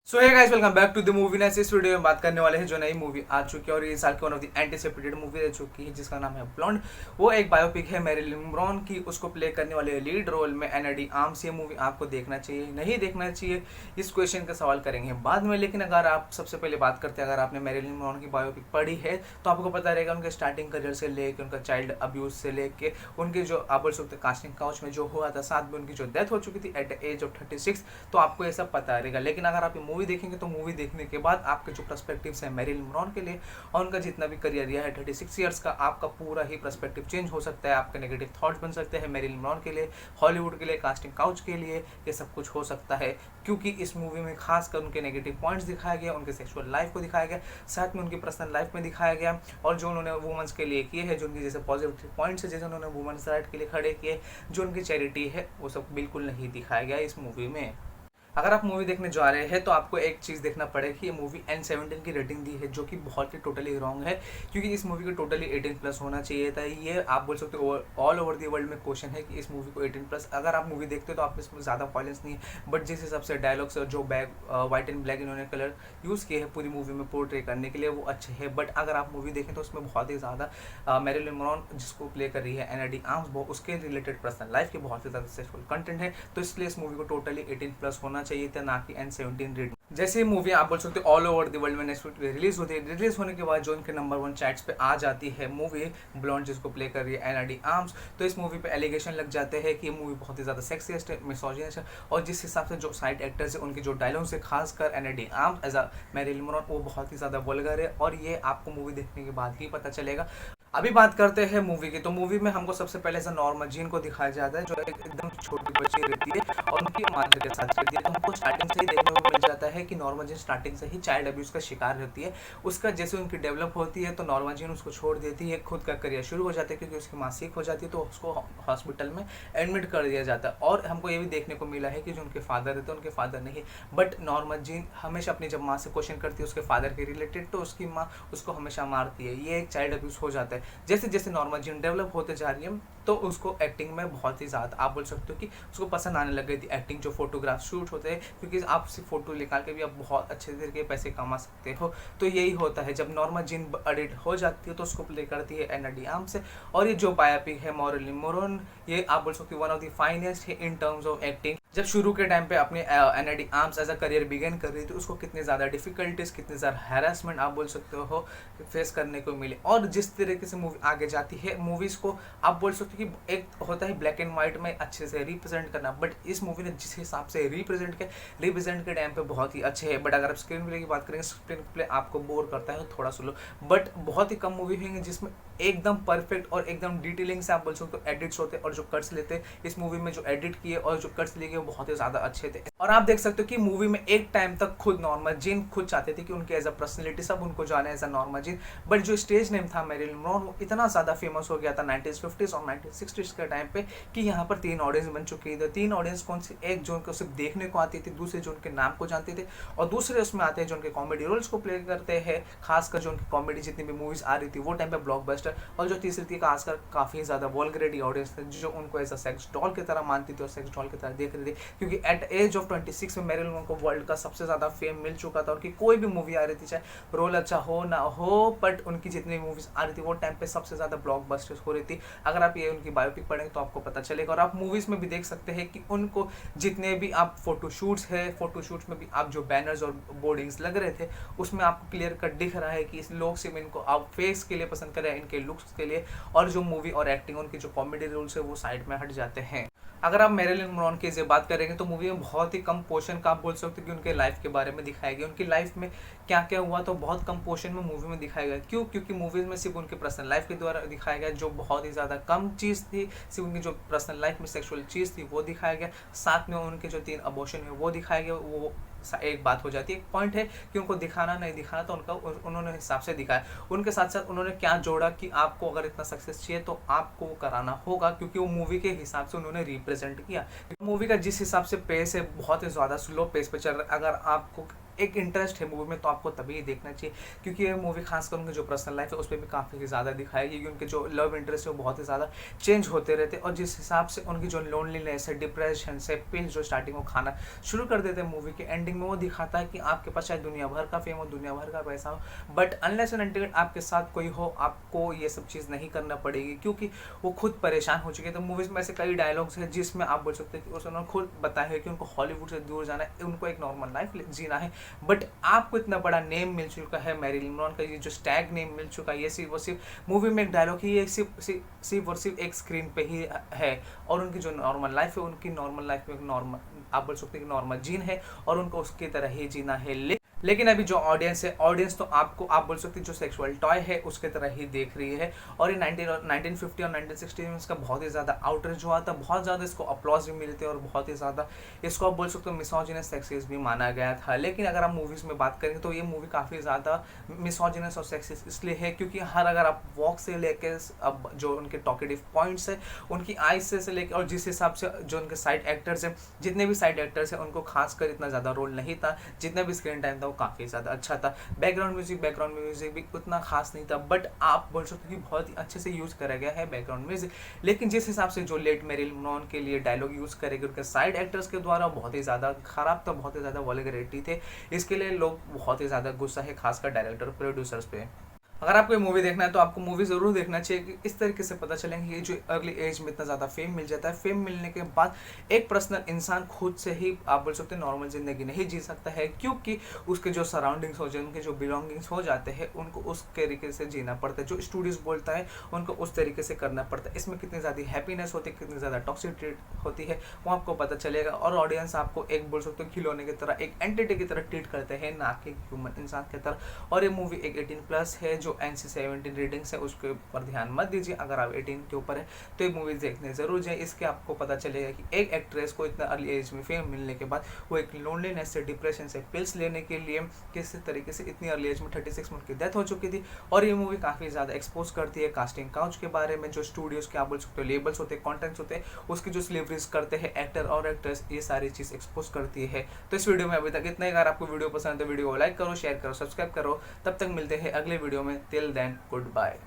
So hey guys, welcome back to the movie nights. इस video में बात करने वाले हैं जो नई मूवी आ चुकी है और ये साल की one of the anticipated movie रह चुकी है जिसका नाम है ब्लॉन्ड। वो एक बायोपिक है मैरिलिन मोनरो की। उसको प्ले करने वाले लीड रोल में एना डी आर्म्स। ये मूवी आपको देखना चाहिए नहीं देखना चाहिए, इस क्वेश्चन का सवाल करेंगे बाद में। लेकिन अगर आप सबसे पहले बात करते हैं, अगर आपने मैरिलिन मोनरो की बायोपिक पढ़ी है तो आपको पता रहेगा उनके स्टार्टिंग करियर से लेके उनका चाइल्ड अब्यूज से लेके उनके जो आप बोल सकते कास्टिंग काउच में जो हुआ था, साथ में उनकी जो डेथ हो चुकी थी एट द एज ऑफ 36। तो आपको ये सब पता रहेगा। लेकिन अगर आप ये मूवी देखेंगे तो मूवी देखने के बाद आपके जो पर्सपेक्टिव्स है मैरिलिन मोनरो के लिए और उनका जितना भी करियर रहा है 36 ईयर्स का, आपका पूरा ही पर्सपेक्टिव चेंज हो सकता है। आपके नेगेटिव थॉट्स बन सकते हैं मैरिलिन मोनरो के लिए, हॉलीवुड के लिए, कास्टिंग काउच के लिए, ये सब कुछ हो सकता है। क्योंकि इस मूवी में खासकर उनके नेगेटिव पॉइंट्स दिखाया गया, उनके सेक्सुअल लाइफ को दिखाया गया, साथ में उनकी पर्सनल लाइफ में दिखाया गया और जो उन्होंने वुमेन्स के लिए किए हैं, जो उनकी जैसे पॉजिटिव पॉइंट्स है, जैसे उन्होंने वुमेन्स राइट के लिए खड़े किए, जो उनकी चैरिटी है, वो सब बिल्कुल नहीं दिखाया गया इस मूवी में। अगर आप मूवी देखने जा रहे हैं तो आपको एक चीज़ देखना पड़ेगा कि ये मूवी N17 की रेटिंग दी है, जो कि बहुत ही टोटली रॉन्ग है। क्योंकि इस मूवी को टोटली 18+ होना चाहिए था। ये आप बोल सकते हो ऑल ओवर दी वर्ल्ड में क्वेश्चन है कि इस मूवी को 18+। अगर आप मूवी देखते हो तो आप इसमें ज़्यादा वायलेंस नहीं है, बट जिस हिसाब से डायलॉग्स और जो व्हाइट एंड ब्लैक इन्होंने कलर यूज़ किए हैं पूरी मूवी में पोर्ट्रे करने के लिए, वो अच्छे हैं। बट अगर आप मूवी देखें तो उसमें बहुत ही ज़्यादा मैरिलिन मोनरो जिसको प्ले कर रही है एना डी आर्म्स, उसके रिलेटेड पर्सनल लाइफ के बहुत ही ज़्यादा सेक्सुअल कंटेंट है। तो इसलिए इस मूवी को टोटली 18+ होना चाहिए था, ना कि N17 रेटिंग। जैसे मूवी आप बोल सकते हो ऑल ओवर द वर्ल्ड में नेक्स्ट वीक रिलीज होती है, रिलीज होने के बाद जो उनके नंबर 1 चैट्स पे आ जाती है मूवी ब्लॉन्ड जिसको प्ले कर रही है एना डी आर्म्स, तो इस मूवी पे एलिगेशन लग जाते हैं कि ये मूवी बहुत ही ज़्यादा सेक्सिस्ट है, मिसोजिनिस्ट है। और जिस हिसाब से जो साइड एक्टर्स है उनके जो डायलॉग्स है, खासकर Ana de Armas as a Marilyn Monroe, वो बहुत ही ज़्यादा वल्गर है और ये आपको मूवी देखने के बाद ही पता चलेगा। अभी बात करते हैं मूवी की। तो मूवी में हमको सबसे पहले ऐसा नॉर्मा जीन को दिखाया जाता है जो एकदम छोटी बच्ची रहती है और उनकी माता के साथ रहती है। तो हमको स्टार्टिंग से ही देखने को मिल जाता है कि नॉर्मा जीन स्टार्टिंग से ही चाइल्ड अब्यूज का शिकार रहती है। उसका जैसे उनकी डेवलप होती है तो नॉर्मा जीन उसको छोड़ देती है, खुद का करियर शुरू हो जाता है क्योंकि उसकी माँ सिक हो जाती है, तो उसको हॉस्पिटल में एडमिट कर दिया जाता है। और हमको ये भी देखने को मिला है कि जो उनके फादर रहते हैं उनके फादर नहीं, बट नॉर्मा जीन हमेशा अपनी जब माँ से क्वेश्चन करती है उसके फादर के रिलेटेड, तो उसकी माँ उसको हमेशा मारती है। ये एक चाइल्ड अब्यूज हो जाता है। जैसे जैसे नॉर्मा जीन डेवलप होते जा रही है तो उसको एक्टिंग में बहुत ही ज़्यादा आप बोल सकते हो कि उसको पसंद आने लग गई थी एक्टिंग, जो फोटोग्राफ शूट होते हैं, क्योंकि आप सिर्फ फोटो निकाल के भी आप बहुत अच्छे तरीके के पैसे कमा सकते हो। तो यही होता है जब नॉर्मा जीन एडिट हो जाती है तो उसको प्ले करती है एना डी आर्म्स से। और ये जो बायोपिक है मैरिलिन मोनरो, ये आप बोल सकते हो वन ऑफ द फाइनेस्ट है इन टर्म्स ऑफ एक्टिंग। जब शुरू के टाइम पे अपने Ana de Armas as a career begin कर रही थी, उसको कितने ज़्यादा डिफिकल्टीज, कितने ज़्यादा हैरेसमेंट आप बोल सकते हो फेस करने को मिले। और जिस तरीके से मूवी आगे जाती है, मूवीज़ को आप बोल सकते हो कि एक होता है ब्लैक एंड व्हाइट में अच्छे से रिप्रेजेंट करना, बट इस मूवी ने जिस हिसाब से रिप्रेजेंट के टाइम पे बहुत ही अच्छे है। बट अगर आप स्क्रीन प्ले की बात करेंगे, स्क्रीन प्ले आपको बोर करता है थोड़ा स्लो, बट बहुत ही कम मूवी होंगी जिसमें एकदम परफेक्ट और एकदम डिटेलिंग से आप बोल सकते हो एडिट्स होते और जो कट्स लेते हैं इस मूवी में, जो एडिट किए और जो कट्स लिए गए वो बहुत ही ज़्यादा अच्छे थे। और आप देख सकते हो कि मूवी में एक टाइम तक खुद नॉर्मा जीन खुद चाहते थे कि उनके एज अ पर्सनैलिटी सब उनको जाने as a Norma Jeane, but जो स्टेज नेम था मैरिलिन मोनरो इतना ज़्यादा फेमस हो गया था 1950s और 1960s के टाइम पे कि यहाँ पर 3 ऑडियंस बन चुकी थी। 3 ऑडियंस कौन सी? एक जो उनको सिर्फ देखने को आती थी, दूसरे जो उनके नाम को जानते थे, और दूसरे उसमें आते हैं जो उनके कॉमेडी रोल्स को प्ले करते हैं, खासकर जो उनकी कॉमेडी जितनी भी मूवीज आ रही थी वो टाइम पे ब्लॉकबस्टर। और जो तीसरी थी खासकर काफ़ी ज़्यादा वल्गरिटी ऑडियंस थे जो उनको एज अ सेक्स डॉल की तरह मानती थी और सेक्स डॉल की तरह देख रही थी। क्योंकि एट एज ऑफ 26 में मैरिलिन मोनरो को वर्ल्ड का सबसे ज़्यादा फेम मिल चुका था। उनकी कोई भी मूवी आ रही थी, चाहे रोल अच्छा हो ना हो, बट उनकी जितनी मूवीज आ रही थी वो टाइम पे सबसे ज़्यादा ब्लॉकबस्टर्स हो रही थी। अगर आप ये उनकी बायोपिक पढ़ेंगे तो आपको पता चलेगा। और आप मूवीज़ में भी देख सकते हैं कि उनको जितने भी आप फोटोशूट्स है, फोटोशूट्स में भी आप जो बैनर्स और बोर्डिंग्स लग रहे थे उसमें आपको क्लियर कट दिख रहा है कि इस लोग सिर्फ इनको आप फेस के लिए पसंद कर रहे हैं, इनके लुक्स के लिए, और जो मूवी और एक्टिंग उनकी जो कॉमेडी रोल्स है वो साइड में हट जाते हैं। अगर आप मैरिलिन मोनरो की बात करेंगे तो मूवी में बहुत ही कम पोर्शन का आप बोल सकते हो कि उनके लाइफ के बारे में दिखाया गया, उनकी लाइफ में क्या क्या हुआ तो बहुत कम पोर्शन में मूवी में दिखाया गया। क्यों? क्योंकि मूवीज़ में सिर्फ उनके पर्सनल लाइफ के द्वारा दिखाया गया, जो बहुत ही ज़्यादा कम चीज़ थी। सिर्फ उनकी जो पर्सनल लाइफ में सेक्सुअल चीज़ थी वो दिखाया गया, साथ में उनके जो 3 अबॉर्शन है वो दिखाया गया। वो एक बात हो जाती है, एक पॉइंट है कि उनको दिखाना नहीं दिखाना, तो उनका उन्होंने हिसाब से दिखाया। उनके साथ साथ उन्होंने क्या जोड़ा कि आपको अगर इतना सक्सेस चाहिए तो आपको वो कराना होगा, क्योंकि वो मूवी के हिसाब से उन्होंने रिप्रेजेंट किया। मूवी का जिस हिसाब से पेस है बहुत ही ज़्यादा स्लो पेस पे चल रहा है। अगर आपको एक इंटरेस्ट है मूवी में तो आपको तभी देखना चाहिए, क्योंकि ये मूवी खासकर उनकी जो पर्सनल लाइफ है उस पर भी काफ़ी ज़्यादा दिखाएगी, क्योंकि उनके जो लव इंटरेस्ट है वो बहुत ही ज़्यादा चेंज होते रहते हैं, और जिस हिसाब से उनकी जो लोनलीनेस है, डिप्रेशन से पिल्स जो स्टार्टिंग में खाना शुरू कर देते हैं, मूवी के एंडिंग में वो दिखाता है कि आपके पास शायद दुनिया भर का फेम हो, दुनिया भर का पैसा हो, बट अनलेस एंड अनटिल आपके साथ कोई हो, आपको ये सब चीज़ नहीं करना पड़ेगी, क्योंकि वो खुद परेशान हो चुके हैं। तो मूवीज़ में ऐसे कई डायलॉग्स हैं जिसमें आप बोल सकते हैं कि उन्होंने खुद बताया है कि उनको हॉलीवुड से दूर जाना है, उनको एक नॉर्मल लाइफ जीना है, बट आपको इतना बड़ा नेम मिल चुका है, मैरिलिन मनरों का ये जो स्टैग नेम मिल चुका है, ये सिर्फ मूवी में एक डायलॉग ही, ये सिर्फ और सिर्फ एक स्क्रीन पे ही है, और उनकी जो नॉर्मल लाइफ है, उनकी नॉर्मल लाइफ में एक नॉर्मल, आप बोल सकते हैं कि नॉर्मल जीन है, और उनको उसकी तरह ही जीना है। लेकिन अभी जो ऑडियंस है, ऑडियंस तो आपको आप बोल सकते हैं जो सेक्सुअल टॉय है उसके तरह ही देख रही है, और ये 1950 और 1960 में इसका बहुत ही ज़्यादा आउटरीच हुआ था, बहुत ज़्यादा इसको अप्लॉज भी मिलते हैं, और बहुत ही ज़्यादा इसको आप बोल सकते हो मिसोजिनस सेक्सिस्ट भी माना गया था। लेकिन अगर आप मूवीज़ में बात करें तो ये मूवी काफ़ी ज़्यादा मिसोजिनस और सेक्सिस्ट इसलिए है क्योंकि अगर आप वॉक से लेके अब जो उनके टॉकेटिव पॉइंट्स है, उनकी आइज से लेकर, और जिस हिसाब से जो उनके साइड एक्टर्स हैं, जितने भी साइड एक्टर्स हैं उनको खासकर इतना ज़्यादा रोल नहीं था, जितना भी स्क्रीन टाइम था वो काफ़ी ज़्यादा अच्छा था। बैकग्राउंड म्यूजिक भी उतना खास नहीं था, बट आप बोल सकते हो कि बहुत ही अच्छे से यूज़ करा गया है बैकग्राउंड म्यूजिक। लेकिन जिस हिसाब से जो लेट मैरिलिन मनरों के लिए डायलॉग यूज़ करेंगे उनके साइड एक्टर्स के द्वारा, बहुत ही ज़्यादा खराब था, बहुत ही ज़्यादा वल्गैरिटी थे, इसके लिए लोग बहुत ही ज़्यादा गुस्सा है, खासकर डायरेक्टर प्रोड्यूसर्स पे। अगर आपको ये मूवी देखना है तो आपको मूवी ज़रूर देखना चाहिए, कि इस तरीके से पता चलेंगे ये जो अर्ली एज में इतना ज़्यादा फेम मिल जाता है, फेम मिलने के बाद एक पर्सनल इंसान खुद से ही आप बोल सकते हैं नॉर्मल ज़िंदगी नहीं जी सकता है, क्योंकि उसके जो सराउंडिंग्स हो जाए, उनके जो बिलोंगिंग्स हो जाते हैं, उनको उस तरीके से जीना पड़ता है, जो स्टूडियोज बोलता है उनको उस तरीके से करना पड़ता है। इसमें कितनी ज़्यादा हैप्पीनेस होती है, कितनी ज़्यादा टॉक्सिसिटी होती है, वो आपको पता चलेगा, और ऑडियंस आपको एक बोल सकते हो खिलौने की तरह, एक एंटिटी की तरह ट्रीट करते हैं, ना कि ह्यूमन इंसान की तरह। और ये मूवी एक 18+ है, जो NC-17 रेटिंग्स है उसके ऊपर ध्यान मत दीजिए। अगर आप 18 के ऊपर है तो ये मूवीज देखने जरूर जाए, इसके आपको पता चलेगा कि एक एक्ट्रेस को इतना अर्ली एज में फेम मिलने के बाद वो एक लोनलीनेस से, डिप्रेशन से पिल्स लेने के लिए किस तरीके से इतनी अर्ली एज में 36 में उनकी डेथ हो चुकी थी। और ये मूवी काफ़ी ज़्यादा एक्सपोज करती है कास्टिंग काउच के बारे में, जो स्टूडियोज़ के आप बोल सकते हो लेबल्स होते हैं, कॉन्टेंट्स होते हैं, उसकी जो स्लीवरीज करते हैं एक्टर और एक्ट्रेस, ये सारी चीज़ एक्सपोज करती है। तो इस वीडियो में अभी तक इतना ही। अगर आपको वीडियो पसंद है तो वीडियो को लाइक करो, शेयर करो, सब्सक्राइब करो। तब तक मिलते हैं अगले वीडियो में। Till then good bye.